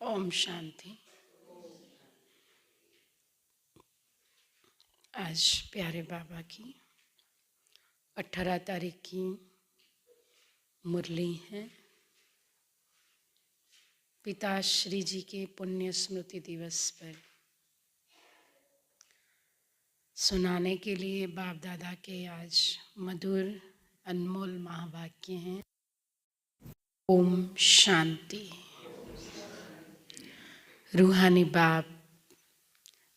ओम शांति। आज प्यारे बाबा की 18 तारीख की मुरली है। पिताश्री जी के पुण्य स्मृति दिवस पर सुनाने के लिए बाप दादा के आज मधुर अनमोल महावाक्य हैं। ओम शांति। रूहानी बाप,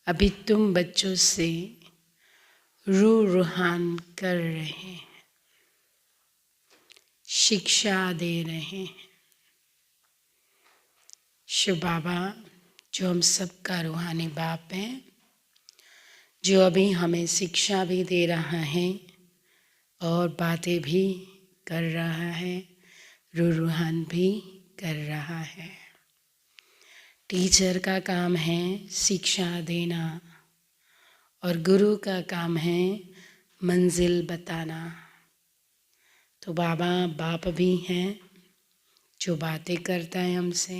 अभी तुम बच्चों से रूहान कर रहे हैं, शिक्षा दे रहे हैं। शिव बाबा जो हम सबका रूहानी बाप है, जो अभी हमें शिक्षा भी दे रहा है और बातें भी कर रहा है, रूहान भी कर रहा है। टीचर का काम है शिक्षा देना और गुरु का काम है मंजिल बताना। तो बाबा बाप भी हैं जो बातें करता है हमसे,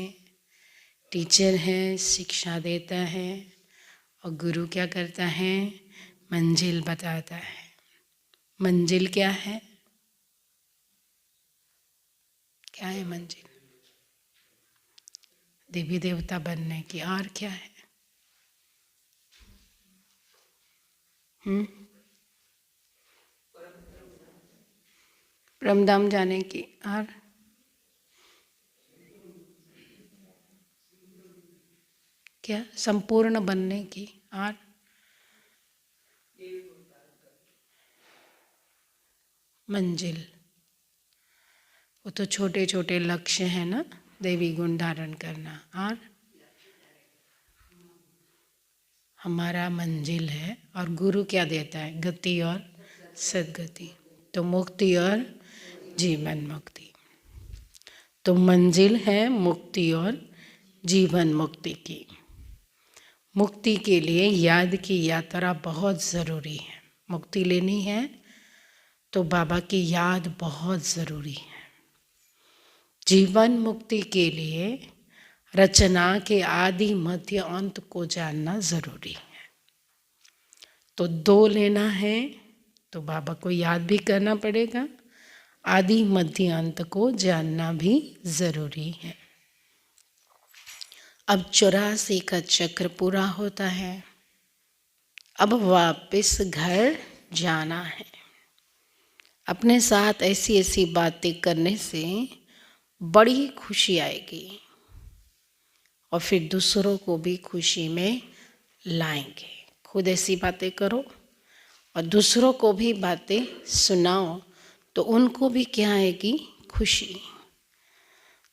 टीचर है शिक्षा देता है और गुरु क्या करता है, मंजिल बताता है। मंजिल क्या है? क्या है मंजिल? देवी देवता बनने की। और क्या है? परमधाम जाने की। और क्या? संपूर्ण बनने की। और मंजिल, वो तो छोटे छोटे लक्ष्य है ना, देवी गुण धारण करना। और हमारा मंजिल है। और गुरु क्या देता है? गति और सद्गति। तो मुक्ति और जीवन मुक्ति। तो मंजिल है मुक्ति और जीवन मुक्ति की। मुक्ति के लिए याद की यात्रा बहुत ज़रूरी है। मुक्ति लेनी है तो बाबा की याद बहुत ज़रूरी है। जीवन मुक्ति के लिए रचना के आदि मध्य अंत को जानना ज़रूरी है। तो दो लेना है तो बाबा को याद भी करना पड़ेगा, आदि मध्य अंत को जानना भी ज़रूरी है। अब 84 का चक्र पूरा होता है। अब वापस घर जाना है। अपने साथ ऐसी ऐसी बातें करने से बड़ी खुशी आएगी और फिर दूसरों को भी खुशी में लाएंगे। खुद ऐसी बातें करो और दूसरों को भी बातें सुनाओ तो उनको भी क्या आएगी? खुशी।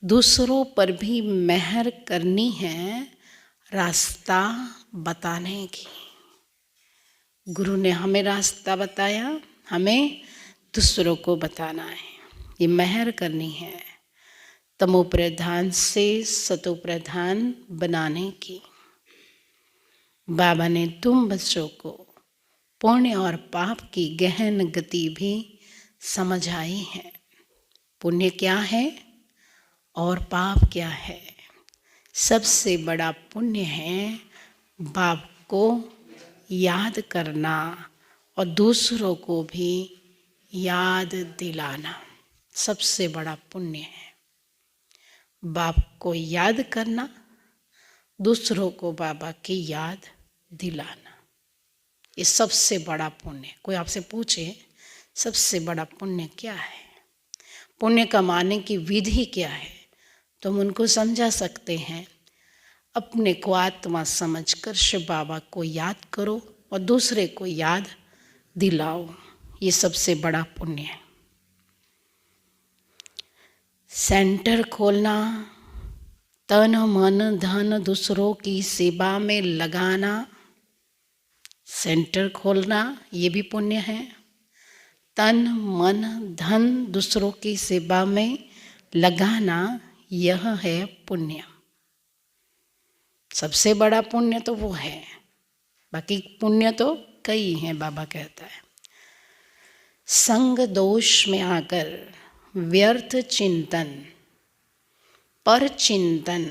दूसरों पर भी मेहर करनी है, रास्ता बताने की। गुरु ने हमें रास्ता बताया, हमें दूसरों को बताना है। ये मेहर करनी है, तमो प्रधान से सतो प्रधान बनाने की। बाबा ने तुम बच्चों को पुण्य और पाप की गहन गति भी समझ आई है। पुण्य क्या है और पाप क्या है? सबसे बड़ा पुण्य है बाप को याद करना और दूसरों को भी याद दिलाना। सबसे बड़ा पुण्य है बाप को याद करना, दूसरों को बाबा की याद दिलाना। ये सबसे बड़ा पुण्य। कोई आपसे पूछे सबसे बड़ा पुण्य क्या है, पुण्य कमाने की विधि क्या है, तो हम उनको समझा सकते हैं। अपने को आत्मा समझकर शिव बाबा को याद करो और दूसरे को याद दिलाओ। ये सबसे बड़ा पुण्य है। सेंटर खोलना, तन मन धन दूसरों की सेवा में लगाना। सेंटर खोलना ये भी पुण्य है। तन मन धन दूसरों की सेवा में लगाना, यह है पुण्य। सबसे बड़ा पुण्य तो वो है, बाकी पुण्य तो कई हैं। बाबा कहता है संग दोष में आकर व्यर्थ चिंतन पर चिंतन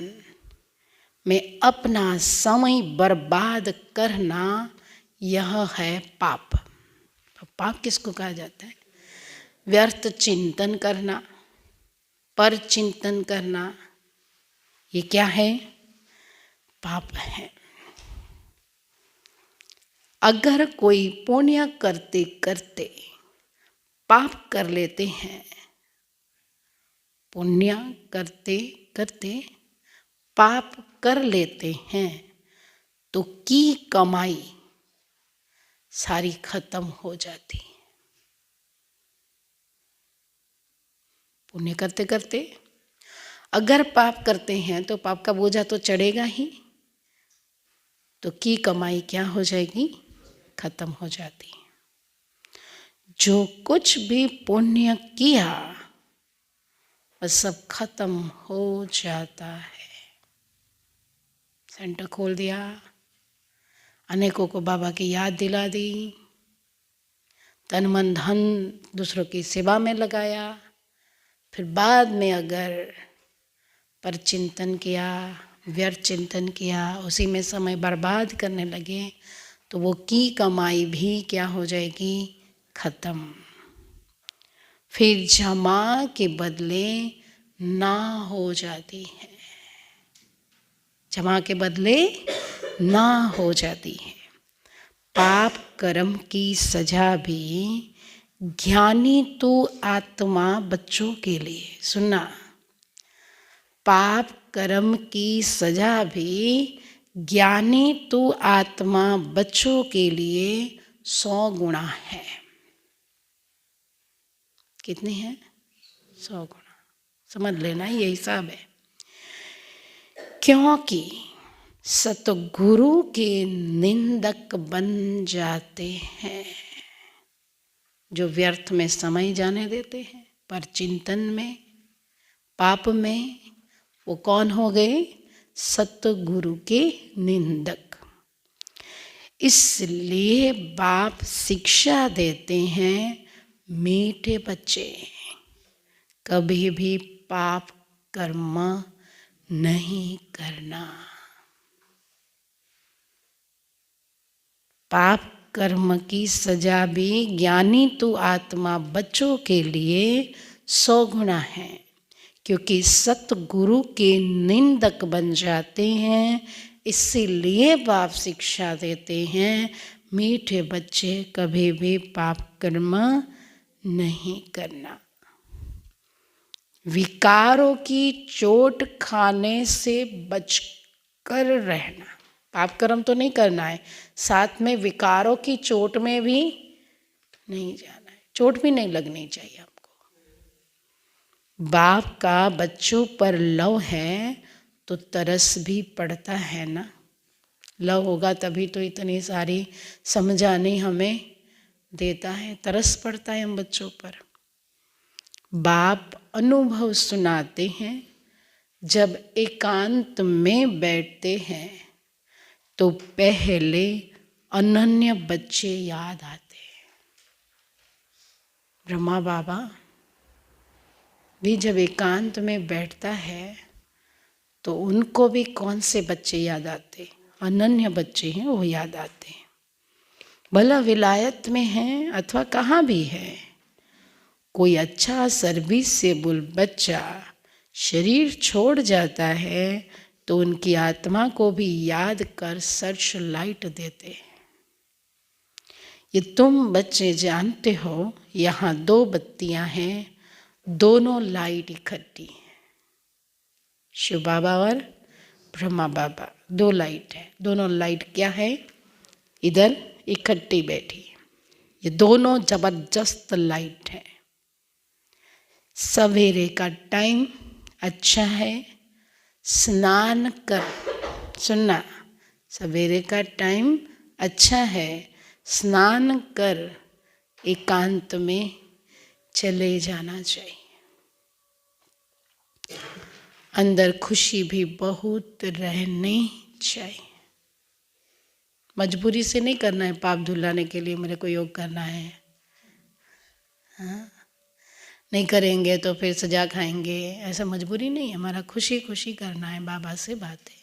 में अपना समय बर्बाद करना, यह है पाप। पाप किसको कहा जाता है? व्यर्थ चिंतन करना, पर चिंतन करना, ये क्या है? पाप है। अगर कोई पुण्य करते करते पाप कर लेते हैं, पुण्य करते करते पाप कर लेते हैं, तो की कमाई सारी खत्म हो जाती। पुण्य करते करते अगर पाप करते हैं तो पाप का बोझा तो चढ़ेगा ही, तो की कमाई क्या हो जाएगी? खत्म हो जाती। जो कुछ भी पुण्य किया वह सब खत्म हो जाता है। सेंटर खोल दिया, अनेकों को बाबा की याद दिला दी, तन मन धन दूसरों की सेवा में लगाया, फिर बाद में अगर पर चिंतन किया, व्यर्थ चिंतन किया, उसी में समय बर्बाद करने लगे, तो वो की कमाई भी क्या हो जाएगी? खत्म। फिर जमा के बदले ना हो जाती है, जमा के बदले ना हो जाती है। पाप कर्म की सजा भी ज्ञानी तो आत्मा बच्चों के लिए, सुनना, पाप कर्म की सजा भी ज्ञानी तो आत्मा बच्चों के लिए 100 गुना है। कितनी है? 100 गुना। समझ लेना, ये हिसाब है। क्योंकि सतगुरु के निंदक बन जाते हैं जो व्यर्थ में समय जाने देते हैं, पर चिंतन में, पाप में, वो कौन हो गए? सतगुरु के निंदक। इसलिए बाप शिक्षा देते हैं, मीठे बच्चे कभी भी पाप कर्म नहीं करना। पाप कर्म की सजा भी ज्ञानी तो आत्मा बच्चों के लिए 100 गुना है, क्योंकि सतगुरु के निंदक बन जाते हैं। इसीलिए बाप शिक्षा देते हैं, मीठे बच्चे कभी भी पाप कर्म नहीं करना। विकारों की चोट खाने से बचकर रहना। पाप कर्म तो नहीं करना है, साथ में विकारों की चोट में भी नहीं जाना है, चोट भी नहीं लगनी चाहिए हमको। बाप का बच्चों पर लव है तो तरस भी पड़ता है ना। लव होगा तभी तो इतनी सारी समझाने हमें देता है, तरस पड़ता है हम बच्चों पर। बाप अनुभव सुनाते हैं, जब एकांत में बैठते हैं तो पहले अनन्य बच्चे याद आते हैं। ब्रह्मा बाबा भी जब एकांत में बैठता है तो उनको भी कौन से बच्चे याद आते? अनन्य बच्चे हैं, वो याद आते हैं। भला विलायत में हैं अथवा कहाँ भी है, कोई अच्छा सर्विसेबल बच्चा शरीर छोड़ जाता है तो उनकी आत्मा को भी याद कर सर्च लाइट देते हैं। ये तुम बच्चे जानते हो, यहाँ 2 बत्तियां हैं, दोनों लाइट इकट्ठी है। शिव बाबा और ब्रह्मा बाबा 2 लाइट है, दोनों लाइट क्या है? इधर इकट्ठी बैठी है। ये दोनों जबरदस्त लाइट है। सवेरे का टाइम अच्छा है, स्नान कर, सुनना, सवेरे का टाइम अच्छा है, स्नान कर एकांत में चले जाना चाहिए। अंदर खुशी भी बहुत रहनी चाहिए। मजबूरी से नहीं करना है, पाप धुलाने के लिए मेरे को योग करना है, हाँ? नहीं करेंगे तो फिर सजा खाएंगे, ऐसा मजबूरी नहीं है। हमारा खुशी खुशी करना है, बाबा से बात है।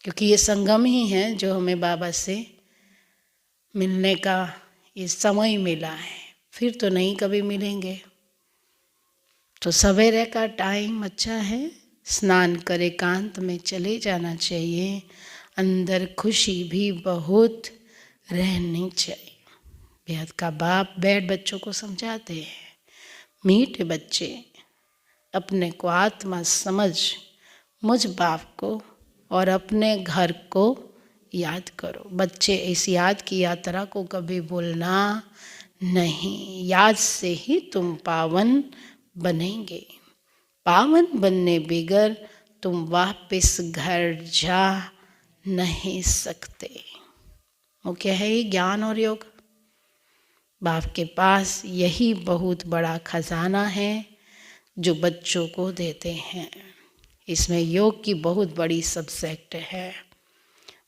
क्योंकि ये संगम ही है जो हमें बाबा से मिलने का ये समय मिला है, फिर तो नहीं कभी मिलेंगे। तो सवेरे का टाइम अच्छा है, स्नान कर एकांत में चले जाना चाहिए। अंदर खुशी भी बहुत रहनी चाहिए। बेहद का बाप बैठ बच्चों को समझाते हैं, मीठे बच्चे अपने को आत्मा समझ मुझ बाप को और अपने घर को याद करो। बच्चे इस याद की यात्रा को कभी भूलना नहीं। याद से ही तुम पावन बनेंगे। पावन बनने बगैर तुम वापस घर जा नहीं सकते। मुख्य है ये ज्ञान और योग। बाप के पास यही बहुत बड़ा खजाना है जो बच्चों को देते हैं। इसमें योग की बहुत बड़ी सब्जेक्ट है।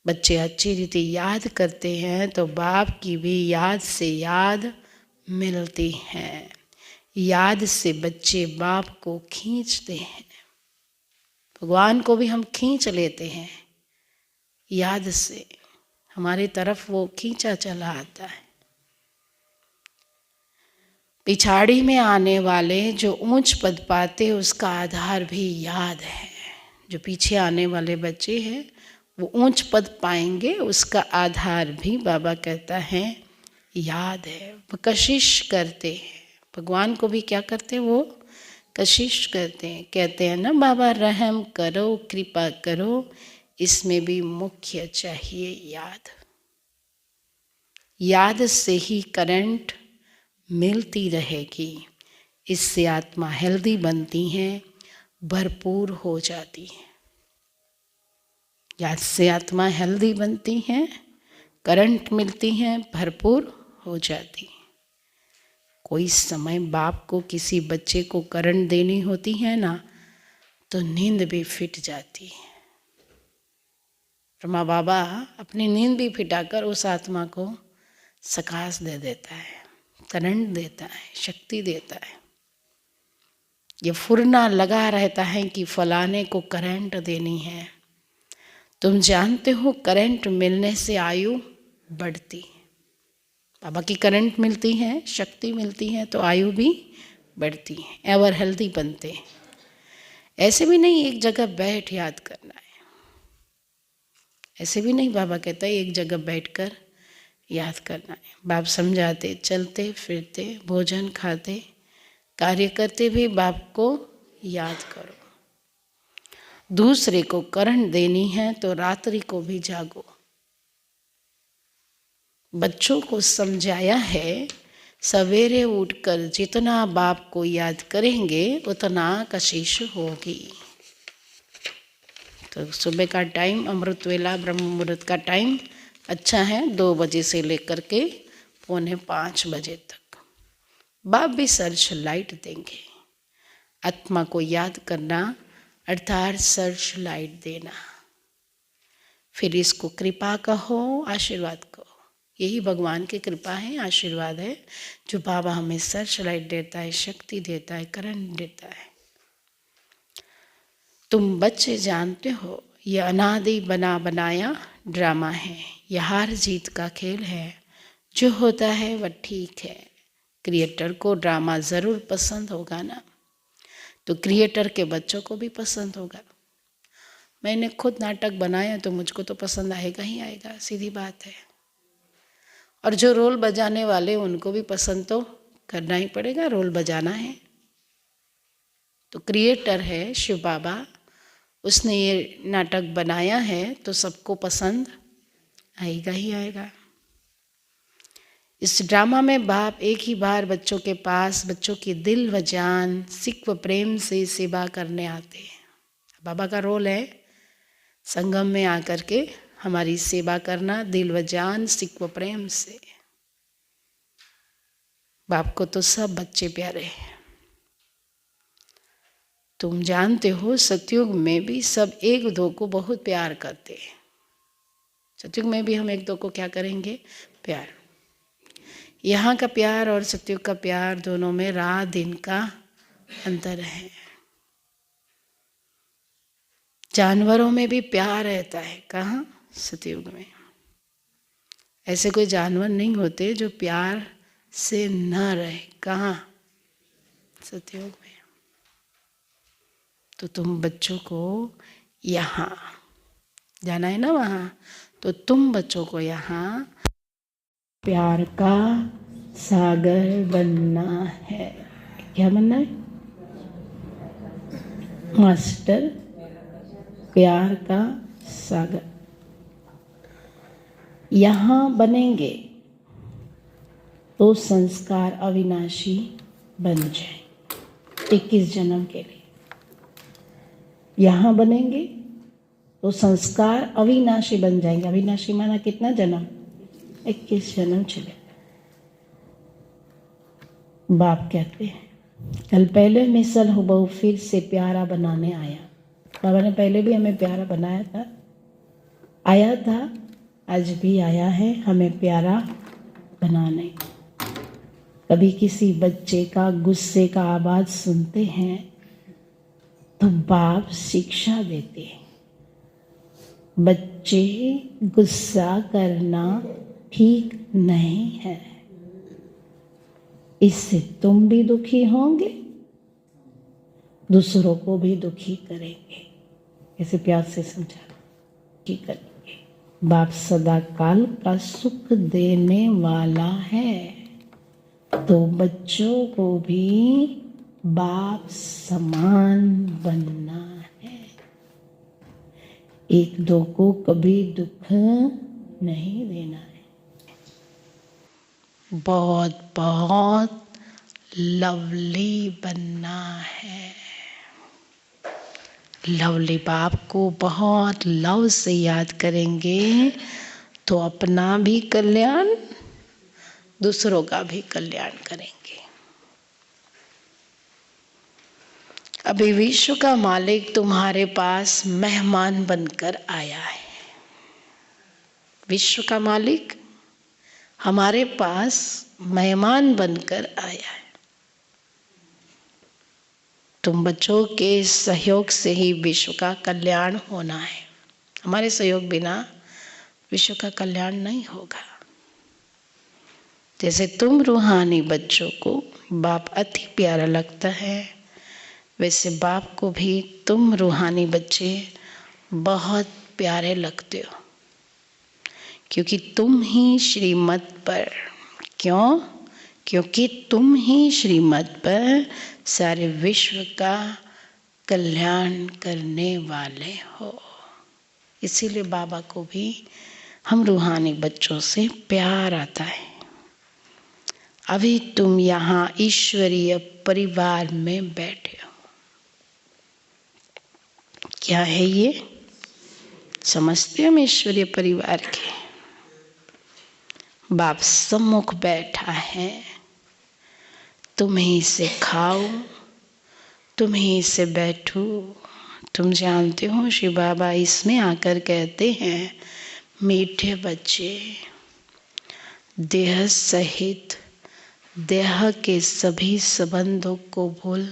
बच्चे अच्छी रीति याद करते हैं तो बाप की भी याद से याद मिलती है। याद से बच्चे बाप को खींचते हैं। भगवान को भी हम खींच लेते हैं याद से, हमारी तरफ वो खींचा चला आता है। पिछाड़ी में आने वाले जो ऊंच पद पाते उसका आधार भी याद है। जो पीछे आने वाले बच्चे हैं वो ऊंच पद पाएंगे, उसका आधार भी बाबा कहता है याद है। वो कशिश करते हैं, भगवान को भी क्या करते हैं, वो कशिश करते हैं। कहते हैं ना बाबा रहम करो, कृपा करो, इसमें भी मुख्य चाहिए याद। याद से ही करंट मिलती रहेगी। इससे आत्मा हेल्दी बनती है, भरपूर हो जाती है। याद से आत्मा हेल्दी बनती है, करंट मिलती है, भरपूर हो जाती है। कोई समय बाप को किसी बच्चे को करंट देनी होती है ना, तो नींद भी फिट जाती है। ब्रह्मा बाबा अपनी नींद भी फिटाकर उस आत्मा को सकाश दे देता है, करंट देता है, शक्ति देता है। ये फुरना लगा रहता है कि फलाने को करंट देनी है। तुम जानते हो करंट मिलने से आयु बढ़ती है। बाबा की करंट मिलती है, शक्ति मिलती है तो आयु भी बढ़ती है, एवर हेल्दी बनते हैं। ऐसे भी नहीं एक जगह बैठ याद करना है, ऐसे भी नहीं बाबा कहता है एक जगह बैठकर याद करना है। बाप समझाते, चलते फिरते, भोजन खाते, कार्य करते भी बाप को याद करो। दूसरे को करंट देनी है तो रात्रि को भी जागो। बच्चों को समझाया है सवेरे उठकर जितना बाप को याद करेंगे उतना कशिश होगी। तो सुबह का टाइम अमृत वेला ब्रह्म मुहूर्त का टाइम अच्छा है, 2 बजे से लेकर के 4:45 बजे तक। बाप भी सर्च लाइट देंगे। आत्मा को याद करना अर्थात सर्च लाइट देना। फिर इसको कृपा कहो, आशीर्वाद कहो। यही भगवान की कृपा है, आशीर्वाद है, जो बाबा हमें सर्च लाइट देता है, शक्ति देता है, करंट देता है। तुम बच्चे जानते हो ये अनादि बना बनाया ड्रामा है, यह हार जीत का खेल है। जो होता है वह ठीक है। क्रिएटर को ड्रामा ज़रूर पसंद होगा ना, तो क्रिएटर के बच्चों को भी पसंद होगा। मैंने खुद नाटक बनाया तो मुझको तो पसंद आएगा ही आएगा, सीधी बात है। और जो रोल बजाने वाले उनको भी पसंद तो करना ही पड़ेगा, रोल बजाना है। तो क्रिएटर है शिव बाबा, उसने ये नाटक बनाया है तो सबको पसंद आएगा ही आएगा। इस ड्रामा में बाप एक ही बार बच्चों के पास बच्चों की दिल व जान सिक व प्रेम से सेवा करने आते हैं। बाबा का रोल है संगम में आकर के हमारी सेवा करना, दिल व जान सिक व प्रेम से। बाप को तो सब बच्चे प्यारे हैं। तुम जानते हो सतयुग में भी सब एक दो को बहुत प्यार करते हैं। सतयुग में भी हम एक दो को क्या करेंगे, प्यार। यहाँ का प्यार और सतयुग का प्यार दोनों में रात दिन का अंतर है। जानवरों में भी प्यार रहता है। कहाँ? सतयुग में। ऐसे कोई जानवर नहीं होते जो प्यार से न रहे। कहाँ? सतयुग में। तो तुम बच्चों को यहाँ जाना है ना, वहाँ, तो तुम बच्चों को यहाँ प्यार का सागर बनना है। क्या बनना है? मास्टर, प्यार का सागर। यहाँ बनेंगे तो संस्कार अविनाशी बन जाए 21 जन्म के लिए। यहाँ बनेंगे तो संस्कार अविनाशी बन जाएंगे। अविनाशी माना कितना जन्म? 21 जन्म चले। बाप कहते हैं कल पहले मिसल हुबहू फिर से प्यारा बनाने आया। बाबा ने पहले भी हमें प्यारा बनाया था, आया था, आज भी आया है हमें प्यारा बनाने। कभी किसी बच्चे का गुस्से का आवाज सुनते हैं तो बाप शिक्षा देते हैं, बच्चे गुस्सा करना ठीक नहीं है, इससे तुम भी दुखी होंगे, दूसरों को भी दुखी करेंगे। ऐसे प्यार से समझा की करेंगे। बाप सदा काल का सुख देने वाला है, तो बच्चों को भी बाप समान बनना है। एक दो को कभी दुख नहीं देना है। बहुत बहुत लवली बनना है। लवली बाप को बहुत लव से याद करेंगे तो अपना भी कल्याण, दूसरों का भी कल्याण करेंगे। अभी विश्व का मालिक तुम्हारे पास मेहमान बनकर आया है। विश्व का मालिक हमारे पास मेहमान बनकर आया है। तुम बच्चों के सहयोग से ही विश्व का कल्याण होना है। हमारे सहयोग बिना विश्व का कल्याण नहीं होगा। जैसे तुम रूहानी बच्चों को बाप अति प्यारा लगता है, वैसे बाप को भी तुम रूहानी बच्चे बहुत प्यारे लगते हो, क्योंकि तुम ही श्रीमत पर, क्यों? क्योंकि तुम ही श्रीमत पर सारे विश्व का कल्याण करने वाले हो। इसीलिए बाबा को भी हम रूहानी बच्चों से प्यार आता है। अभी तुम यहाँ ईश्वरीय परिवार में बैठे हो। क्या है ये? समझते हो? हम ईश्वरीय परिवार के बाप सम्मुख बैठा है। तुम ही से खाओ, तुम ही से बैठो। तुम जानते हो श्री बाबा इसमें आकर कहते हैं, मीठे बच्चे, देह सहित देह के सभी संबंधों को भूल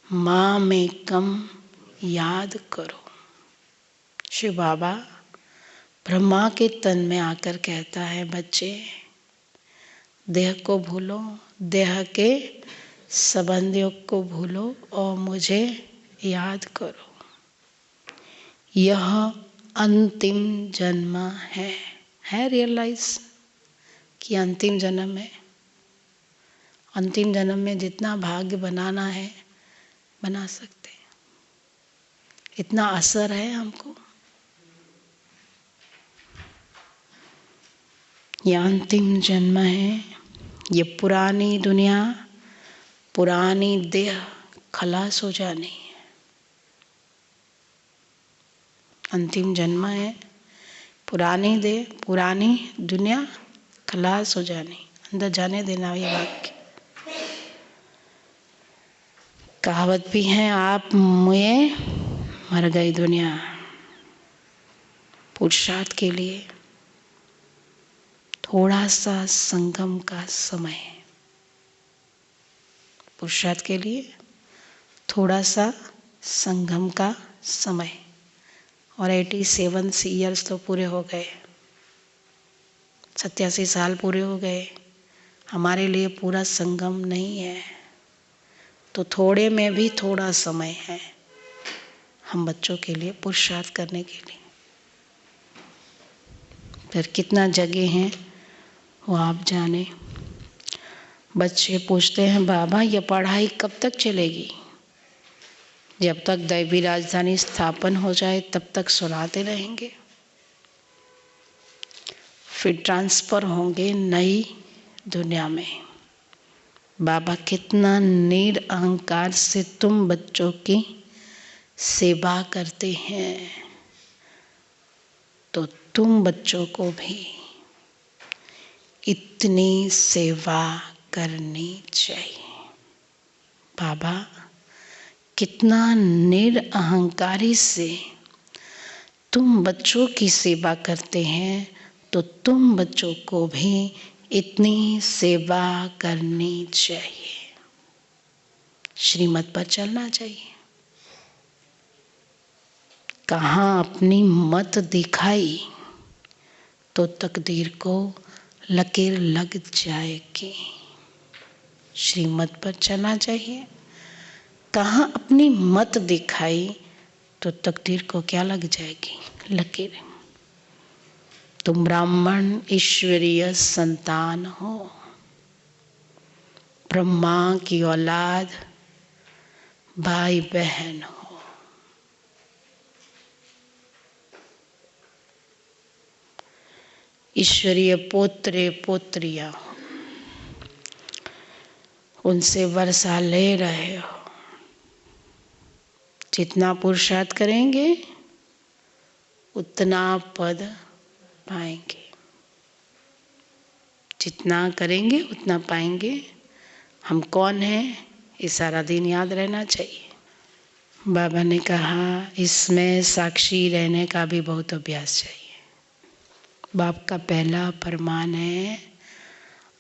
माँ में कम याद करो। श्री बाबा ब्रह्मा के तन में आकर कहता है, बच्चे देह को भूलो, देह के संबंधियों को भूलो और मुझे याद करो। यह अंतिम जन्म है रियलाइज कि अंतिम जन्म है। अंतिम जन्म में जितना भाग्य बनाना है बना सकते हैं। इतना असर है हमको। यह अंतिम जन्म है। ये पुरानी दुनिया, पुरानी देह खलास हो जानी है। अंतिम जन्म है, पुरानी देह, पुरानी दुनिया खलास हो जानी। अंदर जाने देना ये वाक्य। कहावत भी है, आप मुए मर गई दुनिया। पुरुषार्थ के लिए थोड़ा सा संगम का समय। पुरुषार्थ के लिए थोड़ा सा संगम का समय। और 87 ईयर्स तो पूरे हो गए, 87 साल पूरे हो गए। हमारे लिए पूरा संगम नहीं है, तो थोड़े में भी थोड़ा समय है हम बच्चों के लिए पुरुषार्थ करने के लिए। फिर कितना जगह हैं वो आप जाने। बच्चे पूछते हैं बाबा ये पढ़ाई कब तक चलेगी? जब तक दैवी राजधानी स्थापन हो जाए तब तक सुनाते रहेंगे, फिर ट्रांसफर होंगे नई दुनिया में। बाबा कितना निरअहंकार से तुम बच्चों की सेवा करते हैं, तो तुम बच्चों को भी इतनी सेवा करनी चाहिए। बाबा कितना निरअहंकारी से तुम बच्चों की सेवा करते हैं, तो तुम बच्चों को भी इतनी सेवा करनी चाहिए। श्रीमत पर चलना चाहिए। कहाँ अपनी मत दिखाई तो तकदीर को लकीर लग जाएगी। श्रीमत पर चलना चाहिए। कहाँ अपनी मत दिखाई तो तकदीर को क्या लग जाएगी? लकीर। तुम ब्राह्मण ईश्वरीय संतान हो, ब्रह्मा की औलाद, भाई बहन हो। ईश्वरीय पोत्रे पोत्रियां हो, उनसे वर्षा ले रहे हो। जितना पुरुषार्थ करेंगे उतना पद पाएंगे, जितना करेंगे उतना पाएंगे। हम कौन हैं ये सारा दिन याद रहना चाहिए। बाबा ने कहा इसमें साक्षी रहने का भी बहुत अभ्यास चाहिए। बाप का पहला फरमान है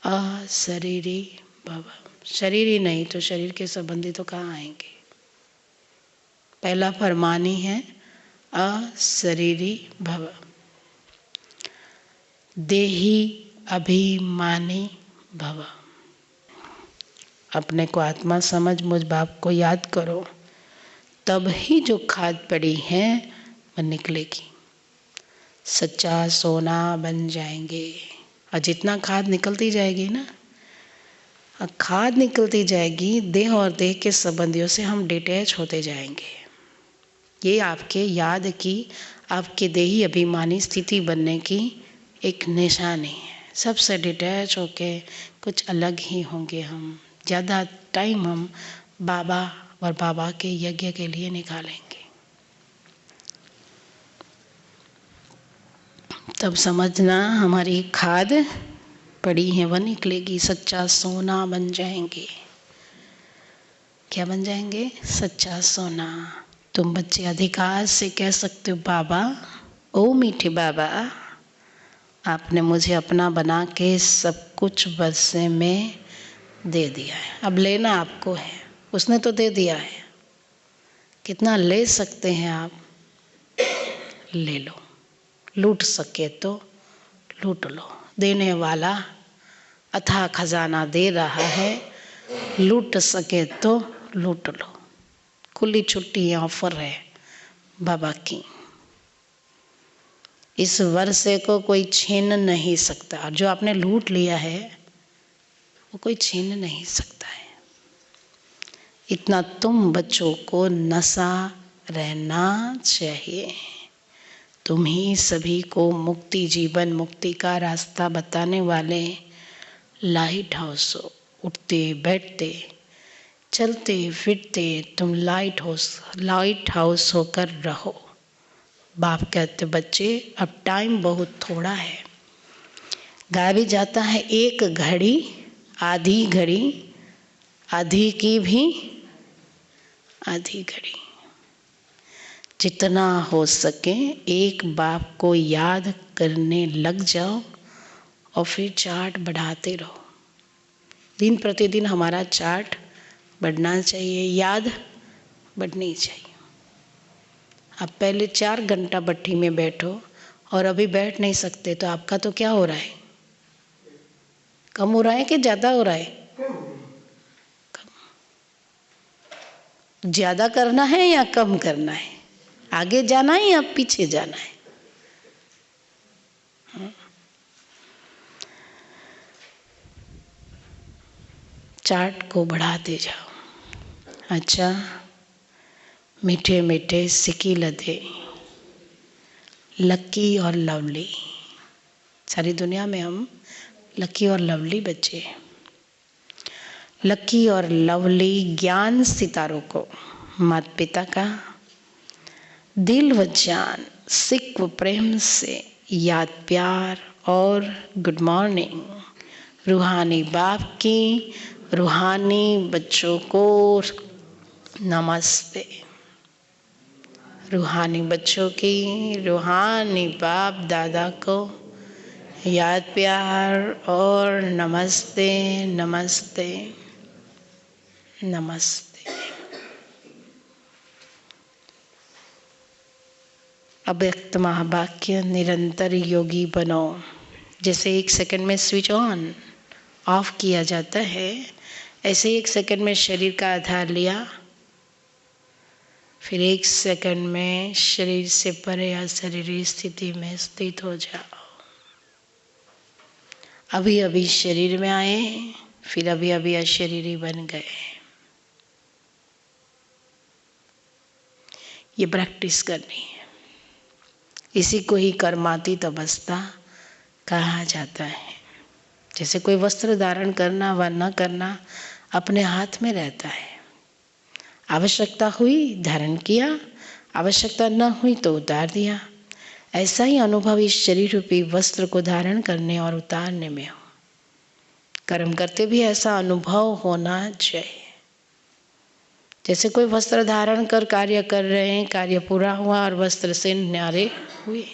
अशरीरी भव। शरीर ही नहीं तो शरीर के संबंधी तो कहाँ आएंगे। पहला फरमान ही है अशरीरी भव। देही अभिमानी भव। अपने को आत्मा समझ मुझ बाप को याद करो, तब ही जो खाद पड़ी है वह निकलेगी। सच्चा सोना बन जाएंगे। और जितना खाद निकलती जाएगी ना, खाद निकलती जाएगी, देह और देह के संबंधियों से हम डिटैच होते जाएंगे। ये आपके याद की, आपके देही अभिमानी स्थिति बनने की एक निशानी है। सबसे डिटैच होके कुछ अलग ही होंगे हम। ज़्यादा टाइम हम बाबा और बाबा के यज्ञ के लिए निकालेंगे, तब समझना हमारी खाद पड़ी है वह निकलेगी। सच्चा सोना बन जाएंगे। क्या बन जाएंगे? सच्चा सोना। तुम बच्चे अधिकार से कह सकते हो बाबा, ओ मीठे बाबा, आपने मुझे अपना बना के सब कुछ वर्षे में दे दिया है, अब लेना आपको है। उसने तो दे दिया है, कितना ले सकते हैं आप? ले लो। लूट सके तो लूट लो। देने वाला अथाह खजाना दे रहा है, लूट सके तो लूट लो। खुली छुट्टी ऑफर है बाबा की। इस वर्षे को कोई छीन नहीं सकता। जो आपने लूट लिया है वो कोई छीन नहीं सकता है। इतना तुम बच्चों को नशा रहना चाहिए। तुम ही सभी को मुक्ति, जीवन मुक्ति का रास्ता बताने वाले लाइट हाउस हो। उठते बैठते चलते फिरते तुम लाइट हाउस होकर रहो। बाप कहते बच्चे अब टाइम बहुत थोड़ा है। गा भी जाता है एक घड़ी आधी घड़ी, आधी की भी आधी घड़ी। जितना हो सके एक बाप को याद करने लग जाओ और फिर चार्ट बढ़ाते रहो। दिन प्रतिदिन हमारा चार्ट बढ़ना चाहिए, याद बढ़नी चाहिए। आप पहले 4 घंटा भट्ठी में बैठो और अभी बैठ नहीं सकते, तो आपका तो क्या हो रहा है? कम हो रहा है कि ज़्यादा हो रहा है? ज़्यादा करना है या कम करना है? आगे जाना है या पीछे जाना है? चार्ट को बढ़ाते जाओ। अच्छा, मीठे मीठे सिकी लदे, लकी और लवली। सारी दुनिया में हम लकी और लवली बच्चे हैं। लकी और लवली ज्ञान सितारों को माता पिता का दिल व जान, सिक व प्रेम से याद, प्यार और गुड मॉर्निंग। रूहानी बाप की रूहानी बच्चों को नमस्ते। रूहानी बच्चों की रूहानी बाप दादा को याद, प्यार और नमस्ते नमस्ते नमस्ते। अव्यक्त महावाक्य, निरंतर योगी बनो। जैसे 1 सेकंड में स्विच ऑन ऑफ किया जाता है, ऐसे 1 सेकंड में शरीर का आधार लिया, फिर 1 सेकंड में शरीर से परे अशरीरी स्थिति में स्थित हो जाओ। अभी अभी शरीर में आए, फिर अभी अभी अशरीरी बन गए। ये प्रैक्टिस करनी है। इसी को ही कर्मातीत अवस्था कहा जाता है। जैसे कोई वस्त्र धारण करना व न करना अपने हाथ में रहता है। आवश्यकता हुई धारण किया, आवश्यकता न हुई तो उतार दिया। ऐसा ही अनुभव इस शरीर रूपी वस्त्र को धारण करने और उतारने में हो। कर्म करते भी ऐसा अनुभव होना चाहिए। जैसे कोई वस्त्र धारण कर कार्य कर रहे हैं, कार्य पूरा हुआ और वस्त्र से न्यारे हुए।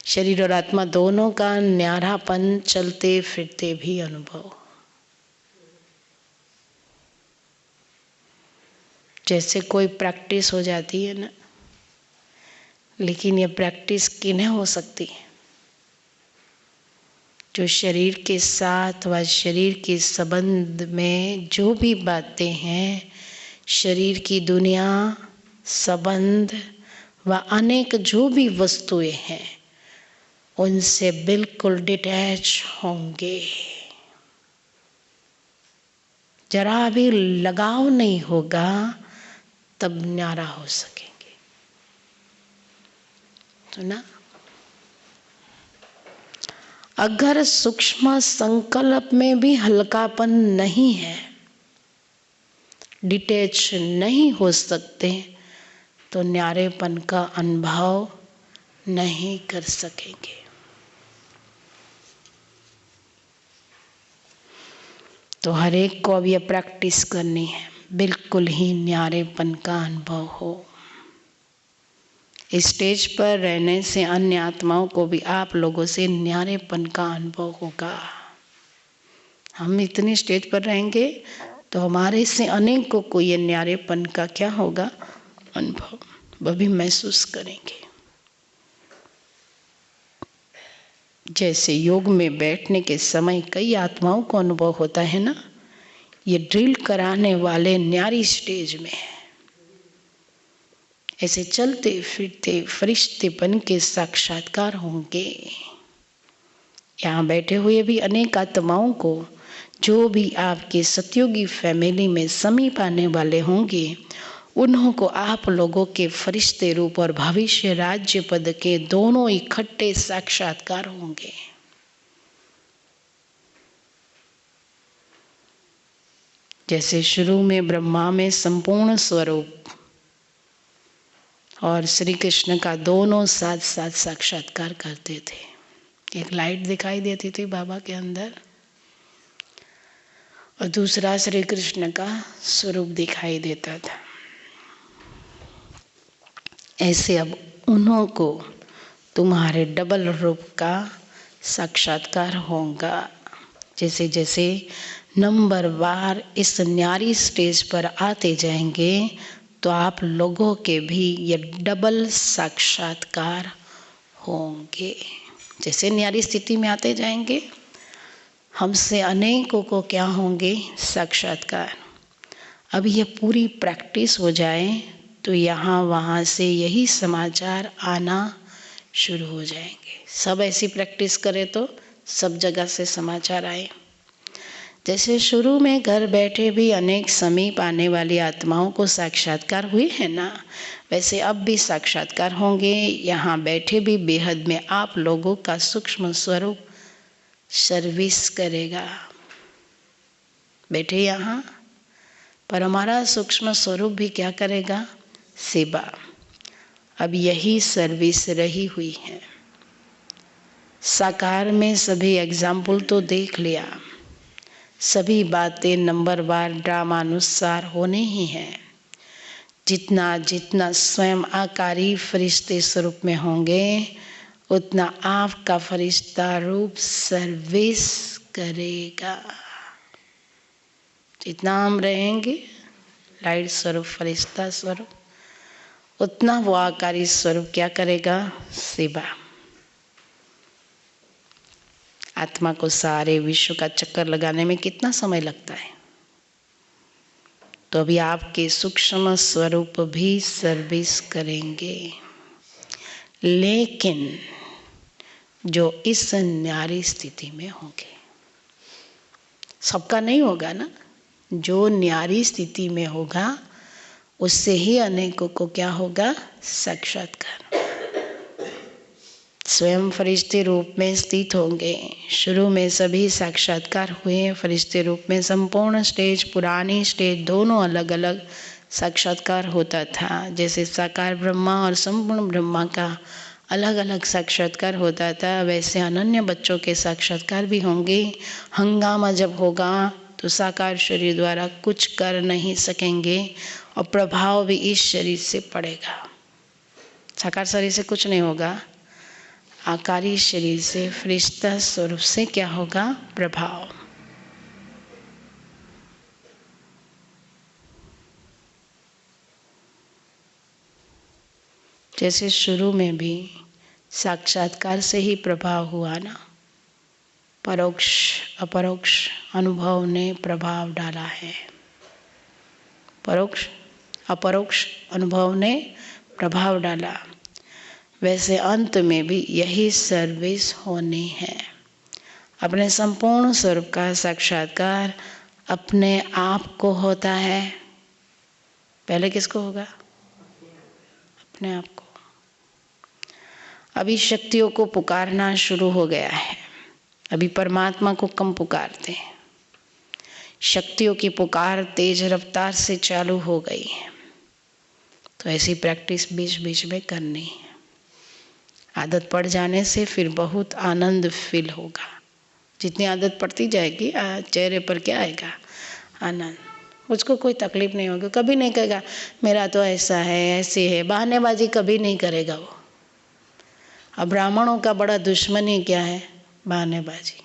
शरीर और आत्मा दोनों का न्यारापन चलते फिरते भी अनुभव। जैसे कोई प्रैक्टिस हो जाती है ना, लेकिन ये प्रैक्टिस किन्हें हो सकती है? जो शरीर के साथ व शरीर के संबंध में जो भी बातें हैं, शरीर की दुनिया, संबंध व अनेक जो भी वस्तुएं हैं, उनसे बिल्कुल डिटैच होंगे। जरा भी लगाव नहीं होगा, तब न्यारा हो सकेंगे। तो ना, अगर सूक्ष्म संकल्प में भी हल्कापन नहीं है, डिटैच नहीं हो सकते, तो न्यारेपन का अनुभव नहीं कर सकेंगे। तो हर एक को अब यह प्रैक्टिस करनी है, बिल्कुल ही न्यारेपन का अनुभव हो। स्टेज पर रहने से अन्य आत्माओं को भी आप लोगों से न्यारेपन का अनुभव होगा। हम इतनी स्टेज पर रहेंगे तो हमारे से अनेकों को ये न्यारेपन का क्या होगा? अनुभव, वह भी महसूस करेंगे। जैसे योग में बैठने के समय कई आत्माओं को अनुभव होता है ना, ये ड्रिल कराने वाले न्यारी स्टेज में है। ऐसे चलते फिरते फरिश्तेपन के साक्षात्कार होंगे। यहाँ बैठे हुए भी अनेक आत्माओं को, जो भी आपके सतयुगी फैमिली में समीप आने वाले होंगे, उन्हों को आप लोगों के फरिश्ते रूप और भविष्य राज्य पद के दोनों इकट्ठे साक्षात्कार होंगे। जैसे शुरू में ब्रह्मा में संपूर्ण स्वरूप और श्री कृष्ण का दोनों साथ साथ साक्षात्कार करते थे। एक लाइट दिखाई देती थी बाबा के अंदर और दूसरा श्री कृष्ण का स्वरूप दिखाई देता था। ऐसे अब उन्हों को तुम्हारे डबल रूप का साक्षात्कार होगा। जैसे जैसे नंबर वार इस न्यारी स्टेज पर आते जाएंगे, तो आप लोगों के भी ये डबल साक्षात्कार होंगे। जैसे न्यारी स्थिति में आते जाएंगे, हमसे अनेकों को क्या होंगे? साक्षात्कार। अब ये पूरी प्रैक्टिस हो जाए तो यहाँ वहाँ से यही समाचार आना शुरू हो जाएंगे। सब ऐसी प्रैक्टिस करें तो सब जगह से समाचार आए। जैसे शुरू में घर बैठे भी अनेक समीप आने वाली आत्माओं को साक्षात्कार हुए हैं ना, वैसे अब भी साक्षात्कार होंगे। यहाँ बैठे भी बेहद में आप लोगों का सूक्ष्म स्वरूप सर्विस करेगा। बैठे यहाँ पर हमारा सूक्ष्म स्वरूप भी क्या करेगा? सेवा। अब यही सर्विस रही हुई है। साकार में सभी एग्जाम्पल तो देख लिया, सभी बातें नंबरवार ड्रामानुसार होने ही हैं। जितना जितना स्वयं आकारी फरिश्ते स्वरूप में होंगे, उतना आपका फरिश्ता रूप सर्विस करेगा। जितना हम रहेंगे लाइट स्वरूप, फरिश्ता स्वरूप, उतना वो आकारी स्वरूप क्या करेगा? सेवा। आत्मा को सारे विश्व का चक्कर लगाने में कितना समय लगता है? तो अभी आपके सूक्ष्म स्वरूप भी सर्विस करेंगे। लेकिन जो इस न्यारी स्थिति में होंगे, सबका नहीं होगा ना। जो न्यारी स्थिति में होगा उससे ही अनेकों को क्या होगा? साक्षात्कार। स्वयं फरिश्ते रूप में स्थित होंगे। शुरू में सभी साक्षात्कार हुए फरिश्ते रूप में। संपूर्ण स्टेज, पुरानी स्टेज, दोनों अलग अलग साक्षात्कार होता था। जैसे साकार ब्रह्मा और संपूर्ण ब्रह्मा का अलग अलग साक्षात्कार होता था, वैसे अनन्य बच्चों के साक्षात्कार भी होंगे। हंगामा जब होगा तो साकार शरीर द्वारा कुछ कर नहीं सकेंगे और प्रभाव भी इस शरीर से पड़ेगा। साकार शरीर से कुछ नहीं होगा, आकारी शरीर से, फरिश्ता स्वरूप से क्या होगा? प्रभाव। जैसे शुरू में भी साक्षात्कार से ही प्रभाव हुआ ना, परोक्ष अपरोक्ष अनुभव ने प्रभाव डाला है। परोक्ष अपरोक्ष अनुभव ने प्रभाव डाला, वैसे अंत में भी यही सर्विस होनी है। अपने संपूर्ण स्वरूप का साक्षात्कार अपने आप को होता है। पहले किसको होगा? अपने आप को। अभी शक्तियों को पुकारना शुरू हो गया है। अभी परमात्मा को कम पुकारते हैं, शक्तियों की पुकार तेज रफ्तार से चालू हो गई है। तो ऐसी प्रैक्टिस बीच बीच में करनी है। आदत पड़ जाने से फिर बहुत आनंद फील होगा। जितनी आदत पड़ती जाएगी चेहरे पर क्या आएगा? आनंद। उसको कोई तकलीफ नहीं होगी, कभी नहीं कहेगा मेरा तो ऐसा है, ऐसी है। बहानेबाजी कभी नहीं करेगा वो। अब ब्राह्मणों का बड़ा दुश्मनी क्या है? बहानेबाजी।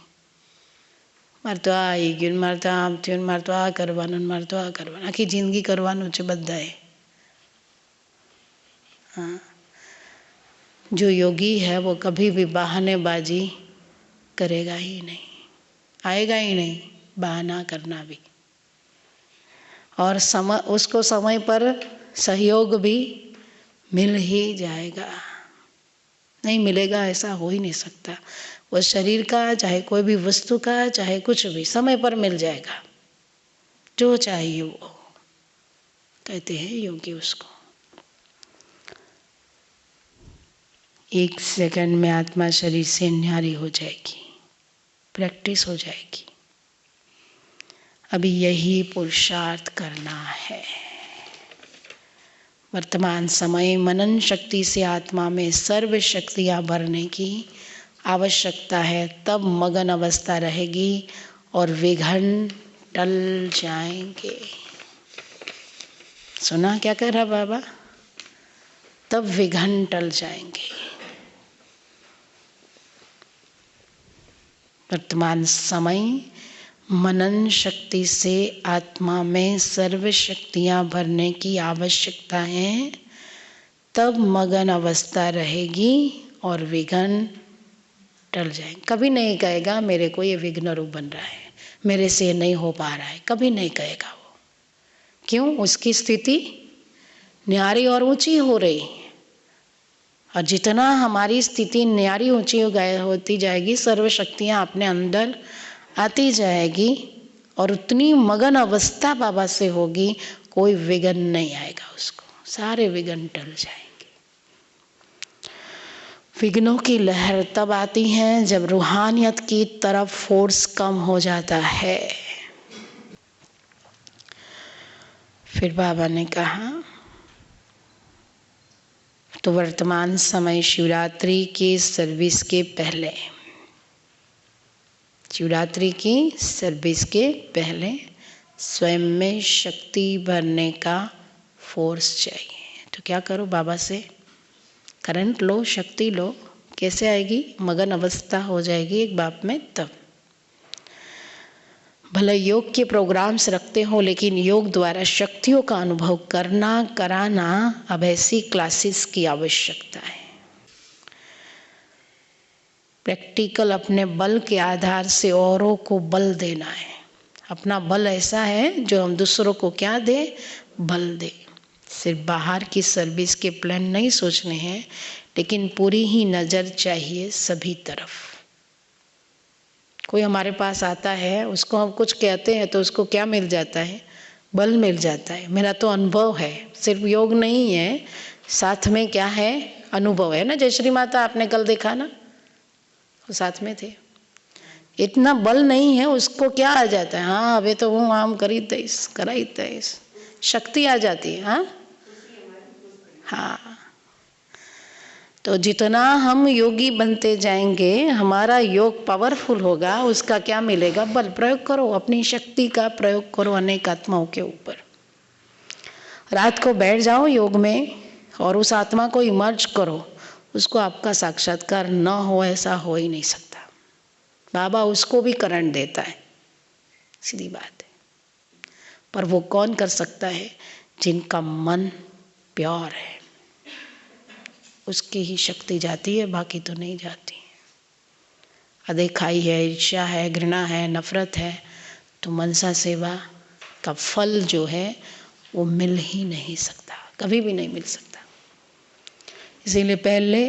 મારે તો આ આવી ગયું, મારે તો આમ થયું, મારે તો આ કરવાનું, મારે તો આ કરવાનું, આખી જિંદગી કરવાનું છે બધાએ। हाँ, जो योगी है वो कभी भी बहानेबाजी करेगा ही नहीं, आएगा ही नहीं बहाना करना भी। और उसको समय पर सहयोग भी मिल ही जाएगा। नहीं मिलेगा ऐसा हो ही नहीं सकता। वो शरीर का, चाहे कोई भी वस्तु का, चाहे कुछ भी, समय पर मिल जाएगा जो चाहिए वो। कहते हैं योगी उसको। 1 सेकंड में आत्मा शरीर से न्यारी हो जाएगी, प्रैक्टिस हो जाएगी। अभी यही पुरुषार्थ करना है। वर्तमान समय मनन शक्ति से आत्मा में सर्व शक्तियाँ भरने की आवश्यकता है, तब मगन अवस्था रहेगी और विघ्न टल जाएंगे। सुना क्या कह रहा बाबा? तब विघ्न टल जाएंगे। वर्तमान समय मनन शक्ति से आत्मा में सर्व शक्तियाँ भरने की आवश्यकता है, तब मगन अवस्था रहेगी और विघ्न टल जाएंगे। कभी नहीं कहेगा मेरे को ये विघ्न रूप बन रहा है, मेरे से ये नहीं हो पा रहा है, कभी नहीं कहेगा वो। क्यों? उसकी स्थिति न्यारी और ऊंची हो रही है। और जितना हमारी स्थिति न्यारी ऊंची होती जाएगी, सर्व शक्तियाँ अपने अंदर आती जाएगी और उतनी मगन अवस्था बाबा से होगी, कोई विघ्न नहीं आएगा उसको, सारे विघ्न टल जाएंगे। विघ्नों की लहर तब आती है जब रूहानियत की तरफ फोर्स कम हो जाता है। फिर बाबा ने कहा, तो वर्तमान समय शिवरात्रि की सर्विस के पहले, शिवरात्रि की सर्विस के पहले स्वयं में शक्ति भरने का फोर्स चाहिए। तो क्या करो? बाबा से करंट लो, शक्ति लो। कैसे आएगी? मगन अवस्था हो जाएगी एक बाप में तब। भले योग के प्रोग्राम्स रखते हो, लेकिन योग द्वारा शक्तियों का अनुभव करना, कराना, अब ऐसी क्लासेस की आवश्यकता है। प्रैक्टिकल अपने बल के आधार से औरों को बल देना है। अपना बल ऐसा है जो हम दूसरों को क्या दे? बल दे। सिर्फ बाहर की सर्विस के प्लान नहीं सोचने हैं, लेकिन पूरी ही नज़र चाहिए सभी तरफ। कोई हमारे पास आता है, उसको हम कुछ कहते हैं तो उसको क्या मिल जाता है? बल मिल जाता है। मेरा तो अनुभव है, सिर्फ योग नहीं है, साथ में क्या है? अनुभव है ना। जयश्री माता आपने कल देखा ना, वो साथ में थे। इतना बल नहीं है, उसको क्या आ जाता है? हाँ अबे तो वो आम करी तैस, कराई तैस, शक्ति आ जाती है। हाँ, तो जितना हम योगी बनते जाएंगे, हमारा योग पावरफुल होगा, उसका क्या मिलेगा? बल। प्रयोग करो, अपनी शक्ति का प्रयोग करो अनेक आत्माओं के ऊपर। रात को बैठ जाओ योग में और उस आत्मा को इमर्ज करो, उसको आपका साक्षात्कार न हो ऐसा हो ही नहीं सकता। बाबा उसको भी करंट देता है, सीधी बात है। पर वो कौन कर सकता है? जिनका मन प्योर है, उसकी ही शक्ति जाती है, बाकी तो नहीं जाती। अदेखाई है, ईर्ष्या है, घृणा है, नफरत है, तो मनसा सेवा का फल जो है वो मिल ही नहीं सकता, कभी भी नहीं मिल सकता। इसीलिए पहले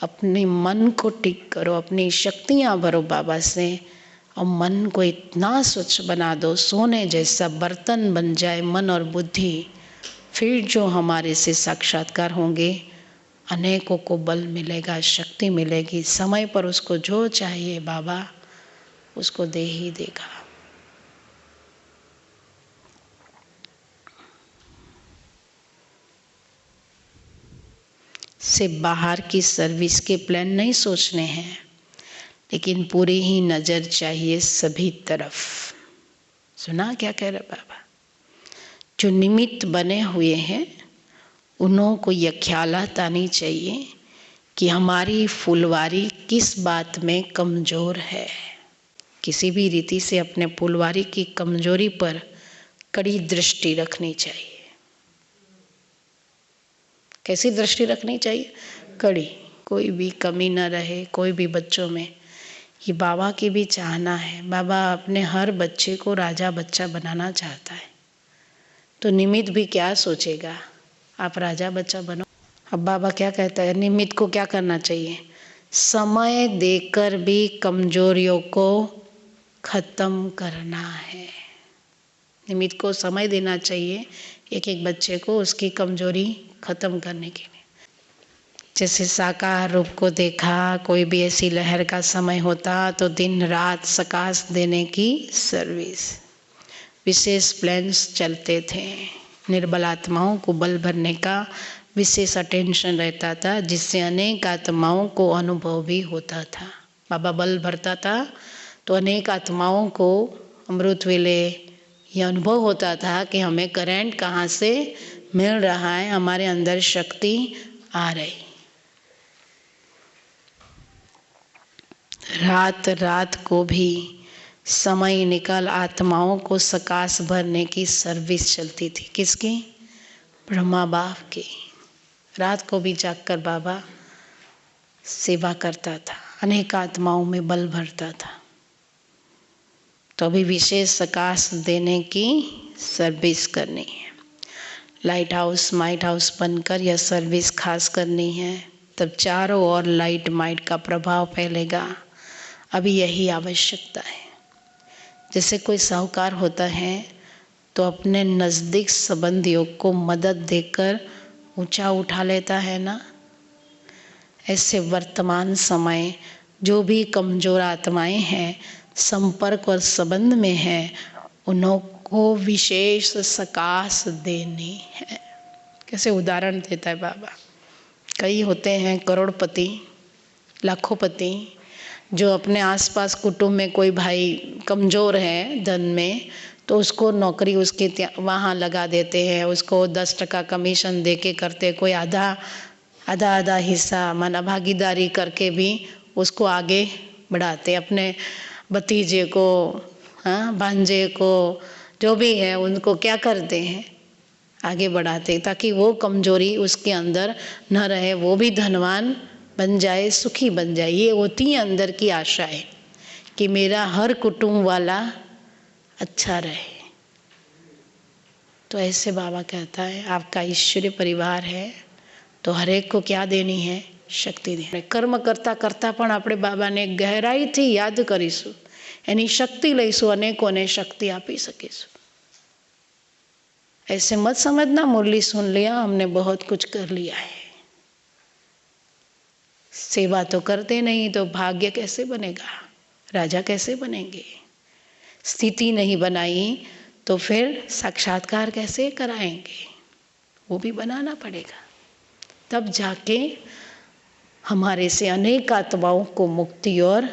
अपने मन को ठीक करो, अपनी शक्तियाँ भरो बाबा से, और मन को इतना स्वच्छ बना दो, सोने जैसा बर्तन बन जाए मन और बुद्धि। फिर जो हमारे से साक्षात्कार होंगे, अनेकों को बल मिलेगा, शक्ति मिलेगी। समय पर उसको जो चाहिए बाबा उसको दे ही देगा। से बाहर की सर्विस के प्लान नहीं सोचने हैं, लेकिन पूरी ही नज़र चाहिए सभी तरफ। सुना क्या कह रहे बाबा? जो निमित्त बने हुए हैं उन्हों को यह ख्यालात आनी चाहिए कि हमारी फुलवारी किस बात में कमज़ोर है। किसी भी रीति से अपने फुलवारी की कमजोरी पर कड़ी दृष्टि रखनी चाहिए। कैसी दृष्टि रखनी चाहिए? कड़ी, कोई भी कमी न रहे कोई भी बच्चों में। ये बाबा की भी चाहना है। बाबा अपने हर बच्चे को राजा बच्चा बनाना चाहता है, तो निमित्त भी क्या सोचेगा? आप राजा बच्चा बनो। अब बाबा क्या कहता है? निमित्त को क्या करना चाहिए? समय देकर भी कमजोरियों को खत्म करना है। निमित्त को समय देना चाहिए एक एक बच्चे को, उसकी कमजोरी खत्म करने के लिए। जैसे साकार रूप को देखा, कोई भी ऐसी लहर का समय होता तो दिन रात सकाश देने की सर्विस, विशेष प्लान्स चलते थे। निर्बल आत्माओं को बल भरने का विशेष अटेंशन रहता था, जिससे अनेक आत्माओं को अनुभव भी होता था। बाबा बल भरता था तो अनेक आत्माओं को अमृत वेले ये अनुभव होता था कि हमें करंट कहाँ से मिल रहा है, हमारे अंदर शक्ति आ रही। रात रात को भी समय निकल आत्माओं को सकाश भरने की सर्विस चलती थी। किसकी? ब्रह्मा बाप की। रात को भी जागकर बाबा सेवा करता था, अनेक आत्माओं में बल भरता था। तो अभी विशेष सकाश देने की सर्विस करनी है। लाइट हाउस माइट हाउस बनकर यह सर्विस खास करनी है, तब चारों ओर लाइट माइट का प्रभाव फैलेगा। अभी यही आवश्यकता है। जैसे कोई साहूकार होता है तो अपने नज़दीक संबंधियों को मदद देकर ऊंचा उठा लेता है ना, ऐसे वर्तमान समय जो भी कमज़ोर आत्माएं हैं, संपर्क और संबंध में हैं, उनको विशेष सकाश देनी है। कैसे उदाहरण देता है बाबा। कई होते हैं करोड़पति, लाखोंपति, जो अपने आसपास कुटुंब में कोई भाई कमज़ोर है धन में, तो उसको नौकरी उसके वहाँ लगा देते हैं, उसको 10% कमीशन दे के करते, कोई आधा हिस्सा माना भागीदारी करके भी उसको आगे बढ़ाते। अपने भतीजे को, भांजे को, जो भी है उनको क्या करते हैं, आगे बढ़ाते, ताकि वो कमजोरी उसके अंदर न रहे, वो भी धनवान बन जाए, सुखी बन जाए। ये होती है अंदर की आशा है कि मेरा हर कुटुंब वाला अच्छा रहे। तो ऐसे बाबा कहता है आपका ईश्वरीय परिवार है तो हर एक को क्या देनी है? शक्ति देनी। कर्म करता करता पण આપણે બાબાને ગહેરાઈથી યાદ કરીશું, એની શક્તિ લઈશું, અનેકોને શક્તિ આપી શકીશું। ऐसे मत समझना मुरली सुन लिया हमने बहुत कुछ कर लिया है। सेवा तो करते नहीं तो भाग्य कैसे बनेगा, राजा कैसे बनेंगे? स्थिति नहीं बनाई तो फिर साक्षात्कार कैसे कराएंगे? वो भी बनाना पड़ेगा, तब जाके हमारे से अनेक आत्माओं को मुक्ति और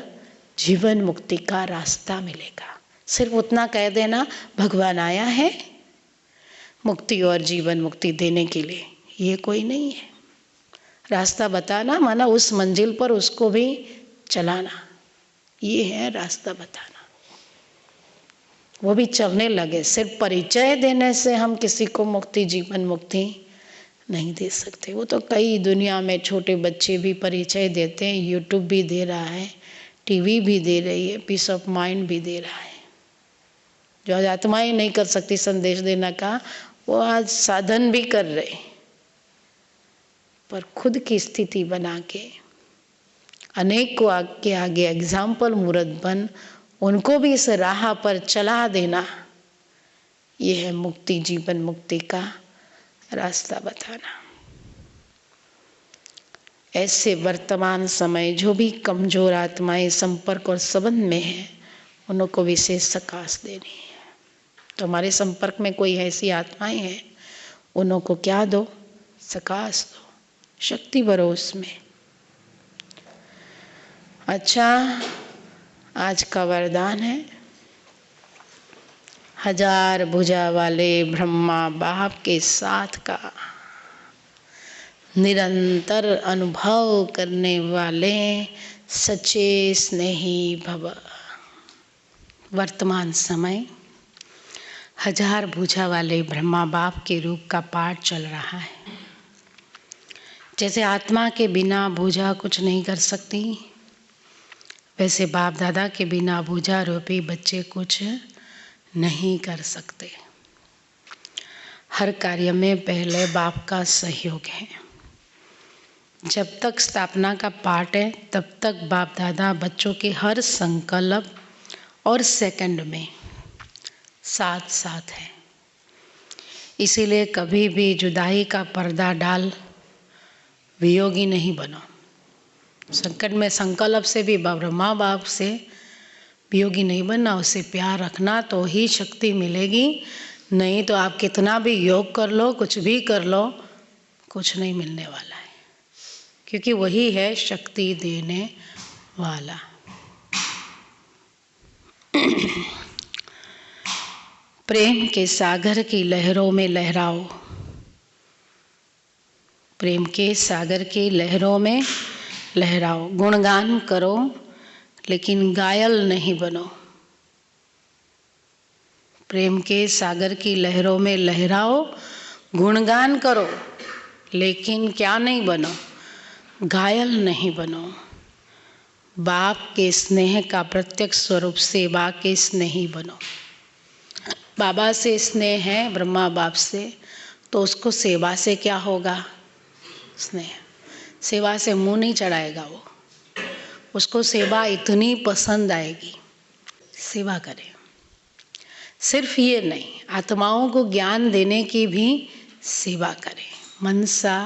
जीवन मुक्ति का रास्ता मिलेगा। सिर्फ उतना कह देना भगवान आया है मुक्ति और जीवन मुक्ति देने के लिए, ये कोई नहीं है। रास्ता बताना माना उस मंजिल पर उसको भी चलाना, ये है रास्ता बताना। वो भी चलने लगे। सिर्फ परिचय देने से हम किसी को मुक्ति जीवन मुक्ति नहीं दे सकते। वो तो कई दुनिया में छोटे बच्चे भी परिचय देते हैं, यूट्यूब भी दे रहा है, टीवी भी दे रही है, पीस ऑफ माइंड भी दे रहा है। जो आज आत्माएं नहीं कर सकती संदेश देने का, वो आज साधन भी कर रहे, पर खुद की स्थिति बना के अनेक को आगे एग्जाम्पल मूर्त बन उनको भी इस राह पर चला देना, ये है मुक्ति जीवन मुक्ति का रास्ता बताना। ऐसे वर्तमान समय जो भी कमजोर आत्माएं संपर्क और संबंध में हैं, उनको विशेष सकाश देनी है। तो हमारे संपर्क में कोई ऐसी आत्माएं हैं, उनको क्या दो? सकाश दो, शक्ति भरो उसमें। अच्छा, आज का वरदान है 1000 भुजा वाले ब्रह्मा बाप के साथ का निरंतर अनुभव करने वाले सच्चे स्नेही भव। वर्तमान समय 1000 भुजा वाले ब्रह्मा बाप के रूप का पाठ चल रहा है। जैसे आत्मा के बिना भुजा कुछ नहीं कर सकती, वैसे बाप दादा के बिना भुजा रूपी बच्चे कुछ नहीं कर सकते। हर कार्य में पहले बाप का सहयोग है। जब तक स्थापना का पाठ है तब तक बाप दादा बच्चों के हर संकल्प और सेकंड में साथ साथ है। इसीलिए कभी भी जुदाई का पर्दा डाल वियोगी नहीं बनो। संकट में संकल्प से भी ब्रह्मा बाप से वियोगी नहीं बनना, उससे प्यार रखना, तो ही शक्ति मिलेगी। नहीं तो आप कितना भी योग कर लो, कुछ भी कर लो, कुछ नहीं मिलने वाला है, क्योंकि वही है शक्ति देने वाला। प्रेम के सागर की लहरों में लहराओ, प्रेम के सागर की लहरों में लहराओ। गुणगान करो लेकिन घायल नहीं बनो। प्रेम के सागर की लहरों में लहराओ, गुणगान करो, लेकिन क्या नहीं बनो, घायल नहीं बनो। बाप के स्नेह का प्रत्यक्ष स्वरूप सेवा के स्नेही बनो। बाबा से स्नेह है, ब्रह्मा बाप से, तो उसको सेवा से क्या होगा? स्नेह। सेवा से मुंह नहीं चढ़ाएगा वो, उसको सेवा इतनी पसंद आएगी। सेवा करें। सिर्फ ये नहीं, आत्माओं को ज्ञान देने की भी सेवा करें। मनसा,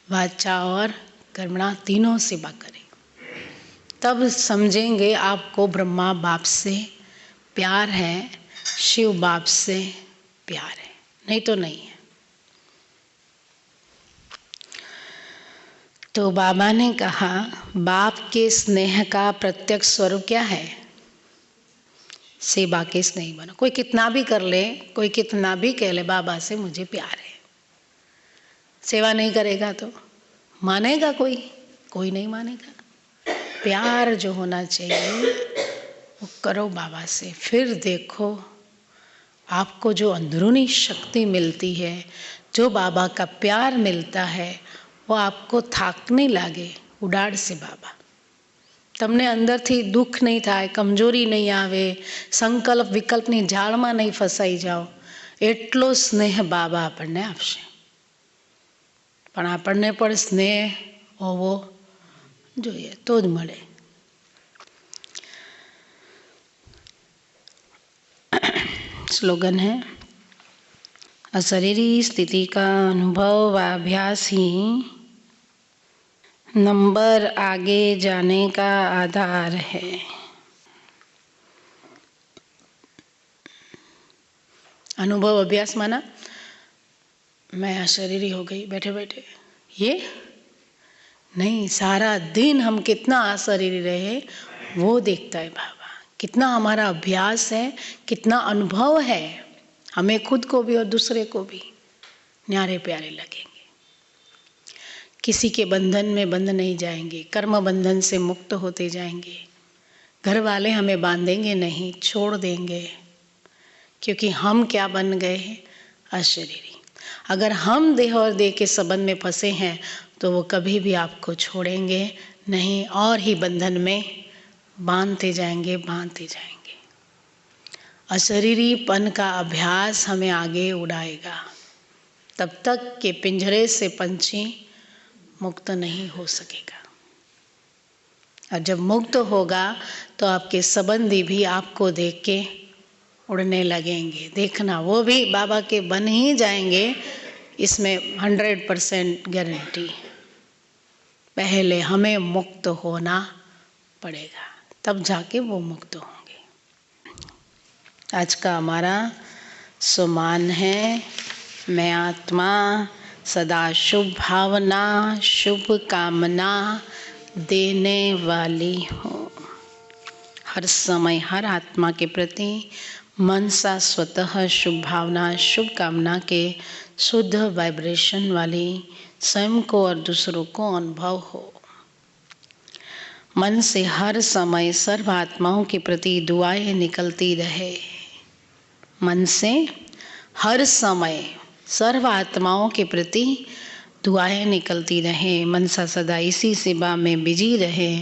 वाचा और कर्मणा तीनों सेवा करें। तब समझेंगे आपको ब्रह्मा बाप से प्यार है, शिव बाप से प्यार है, नहीं तो नहीं है। तो बाबा ने कहा बाप के स्नेह का प्रत्यक्ष स्वरूप क्या है? सेवा के स्नेही बनो। कोई कितना भी कर ले, कोई कितना भी कह ले बाबा से मुझे प्यार है, सेवा नहीं करेगा तो मानेगा कोई? कोई नहीं मानेगा। प्यार जो होना चाहिए वो करो बाबा से, फिर देखो आपको जो अंदरूनी शक्ति मिलती है, जो बाबा का प्यार मिलता है, वो आपको थाक नहीं लागे। उडाड़ से बाबा તમને અંદરથી દુઃખ નહીં થાય, કમજોરી નહીં આવે, સંકલ્પ વિકલ્પની જાળમાં નહીં ફસાઈ જાઓ, એટલો સ્નેહ બાબા આપણને આપશે. પણ આપણને પણ સ્નેહ હોવો જોઈએ તો જ મળે. स्लोगन है, अशरीरी स्थिति का अनुभव व अभ्यास ही नंबर आगे जाने का आधार है. अनुभव अभ्यास माना मैं अशरीरी हो गई बैठे बैठे, ये नहीं, सारा दिन हम कितना अशरीरी रहे वो देखता है बाबा. कितना हमारा अभ्यास है, कितना अनुभव है, हमें खुद को भी और दूसरे को भी न्यारे प्यारे लगेंगे. किसी के बंधन में बंध नहीं जाएंगे, कर्म बंधन से मुक्त होते जाएंगे. घर वाले हमें बांधेंगे नहीं, छोड़ देंगे, क्योंकि हम क्या बन गए हैं? अशरीरी. अगर हम देह और देह के संबंध में फंसे हैं तो वो कभी भी आपको छोड़ेंगे नहीं और ही बंधन में बांधते जाएंगे, बांधते जाएंगे. अशरीरीपन का अभ्यास हमें आगे उड़ाएगा, तब तक के पिंजरे से पंछी मुक्त नहीं हो सकेगा. और जब मुक्त होगा तो आपके संबंधी भी आपको देख के उड़ने लगेंगे. देखना वो भी बाबा के बन ही जाएंगे, इसमें 100% गारंटी. पहले हमें मुक्त होना पड़ेगा, तब जाके वो मुक्त होंगे. आज का हमारा सम्मान है, मैं आत्मा सदा शुभ भावना, शुभ कामना देने वाली हूँ. हर समय हर आत्मा के प्रति मन सा स्वतः शुभ भावना, शुभ कामना के शुद्ध वाइब्रेशन वाली स्वयं को और दूसरों को अनुभव हो. मन से हर समय सर्व आत्माओं के प्रति दुआएं निकलती रहे. मन से हर समय सर्व आत्माओं के प्रति दुआएं निकलती रहे. मनसा सदा इसी सेवा में बिजी रहे,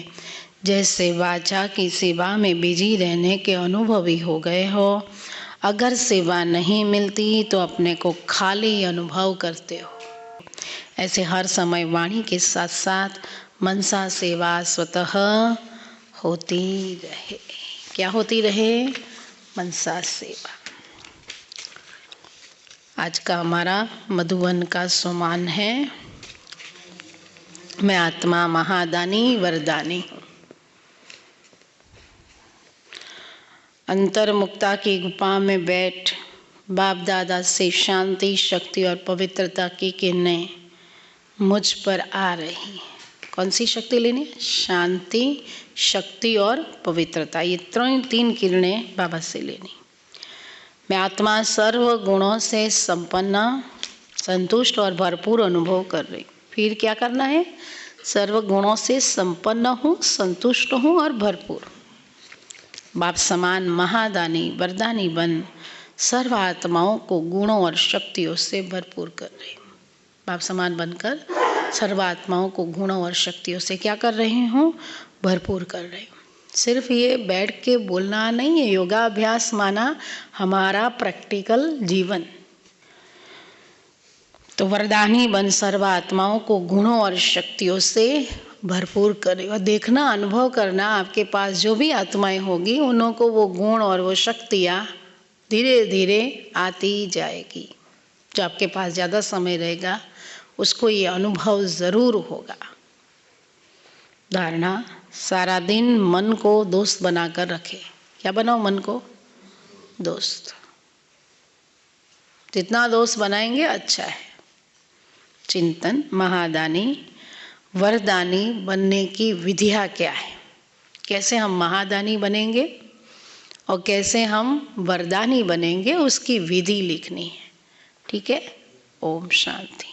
जैसे वाचा की सेवा में बिजी रहने के अनुभवी हो गए हो. अगर सेवा नहीं मिलती तो अपने को खाली अनुभव करते हो. ऐसे हर समय वाणी के साथ साथ मनसा सेवा स्वतः होती रहे. क्या होती रहे? मनसा सेवा. आज का हमारा मधुवन का सम्मान है, मैं आत्मा महादानी वरदानी हूँ. अंतर्मुक्ता की गुफा में बैठ बाप दादा से शांति, शक्ति और पवित्रता की किरणें मुझ पर आ रही हैं. कौन सी शक्ति लेनी? शांति, शक्ति और पवित्रता. ये तीन किरणें बाबा से लेनी. मैं आत्मा सर्व गुणों से संपन्न, संतुष्ट और भरपूर अनुभव कर रही. फिर क्या करना है? सर्व गुणों से संपन्न हूँ, संतुष्ट हूँ और भरपूर. बाप समान महादानी वरदानी बन सर्व आत्माओं को गुणों और शक्तियों से भरपूर कर रही हूँ। बाप समान बनकर सर्व आत्माओं को गुणों और शक्तियों से क्या कर रही हूँ? भरपूर कर रही हूँ। सिर्फ ये बैठ के बोलना नहीं है, योगाभ्यास माना हमारा प्रैक्टिकल जीवन। तो वरदानी बन सर्व आत्माओं को गुणों और शक्तियों से भरपूर करे, और देखना, अनुभव करना, आपके पास जो भी आत्माएं होगी उन्हों को वो गुण और वो शक्तियाँ धीरे धीरे आती जाएगी। जो आपके पास ज़्यादा समय रहेगा उसको ये अनुभव ज़रूर होगा। धारणा, सारा दिन मन को दोस्त बनाकर रखे। क्या बनाओ? मन को दोस्त। जितना दोस्त बनाएंगे अच्छा है। चिंतन, महादानी वरदानी बनने की विधियाँ क्या है, कैसे हम महादानी बनेंगे और कैसे हम वरदानी बनेंगे, उसकी विधि लिखनी है। ठीक है। ओम शांति।